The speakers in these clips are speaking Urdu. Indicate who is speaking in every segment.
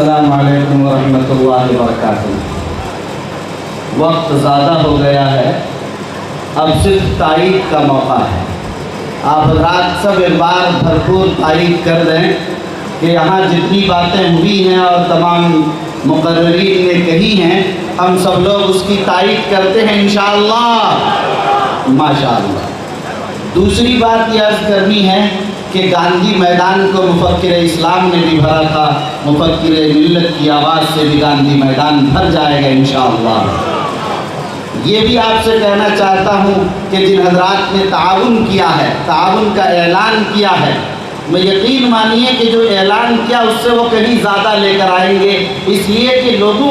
Speaker 1: السلام علیکم ورحمۃ اللہ وبرکاتہ۔ وقت زیادہ ہو گیا ہے، اب صرف تائید کا موقع ہے۔ آپ حضرات سب ایک بار بھرپور تائید کر دیں کہ یہاں جتنی باتیں ہوئی ہیں اور تمام مقررین نے کہی ہیں، ہم سب لوگ اس کی تائید کرتے ہیں انشاءاللہ ماشاءاللہ۔ دوسری بات یہ عرض کرنی ہے کہ گاندھی میدان کو مفکر اسلام نے بھی بھرا تھا، مفکر ملت کی آواز سے بھی گاندھی میدان بھر جائے گا انشاءاللہ۔ یہ بھی آپ سے کہنا چاہتا ہوں کہ جن حضرات نے تعاون کیا ہے، تعاون کا اعلان کیا ہے، میں یقین مانیے کہ جو اعلان کیا اس سے وہ کہیں زیادہ لے کر آئیں گے، اس لیے کہ لوگوں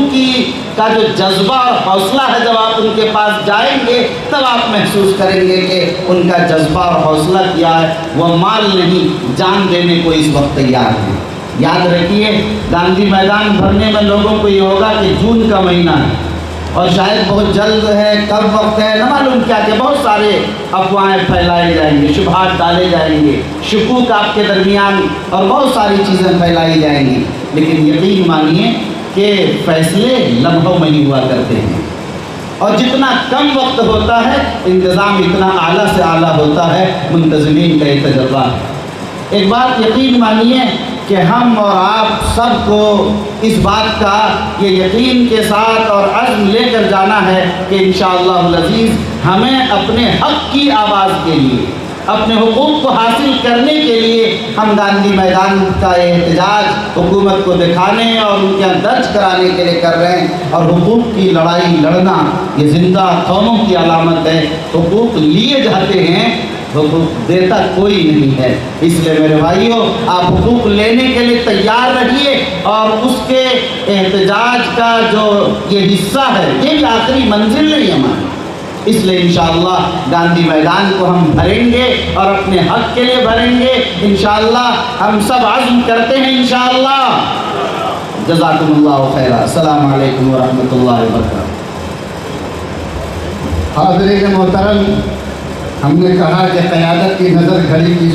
Speaker 1: کا جو جذبہ اور حوصلہ ہے، جب آپ ان کے پاس جائیں گے تب آپ محسوس کریں گے کہ ان کا جذبہ اور حوصلہ کیا ہے۔ وہ مال نہیں، جان دینے کو اس وقت تیار ہے۔ یاد رکھیے، گاندھی میدان بھرنے میں لوگوں کو یہ ہوگا کہ جون کا مہینہ ہے اور شاید بہت جلد ہے، کب وقت ہے نہ معلوم کیا، کہ بہت سارے افواہیں پھیلائے جائیں گے، شبہات ڈالے جائیں گے، شکوک آپ کے درمیان اور بہت ساری چیزیں پھیلائی جائیں گی، لیکن یقین مانیے کہ فیصلے لمحوں میں ہی ہوا کرتے ہیں، اور جتنا کم وقت ہوتا ہے انتظام اتنا اعلیٰ سے اعلیٰ ہوتا ہے۔ منتظمین کا یہ تجربہ ہے۔ ایک بات یقین مانیے کہ ہم اور آپ سب کو اس بات کا یہ یقین کے ساتھ اور عزم لے کر جانا ہے کہ انشاءاللہ العزیز ہمیں اپنے حق کی آواز کے لیے، اپنے حقوق کو حاصل کرنے کے لیے ہم گاندھی میدان کا احتجاج حکومت کو دکھانے اور ان کے درج کرانے کے لیے کر رہے ہیں، اور حقوق کی لڑائی لڑنا یہ زندہ قوموں کی علامت ہے۔ حقوق لیے جاتے ہیں، حقوق دیتا کوئی نہیں ہے۔ اس لیے میرے بھائیوں، آپ حقوق لینے کے لیے تیار رہیے، اور اس کے احتجاج کا جو یہ حصہ ہے یہ بھی آخری منزل نہیں ہماری۔ اس لیے انشاءاللہ گاندھی میدان کو ہم بھریں گے اور اپنے حق کے لیے بھریں گے انشاءاللہ۔ ہم سب عزم کرتے ہیں انشاءاللہ۔ جزاکم اللہ خیرا۔ السلام علیکم ورحمۃ اللہ وبرکاتہ۔
Speaker 2: حاضرین محترم، ہم نے کہا کہ قیادت کی نظر گھڑی کی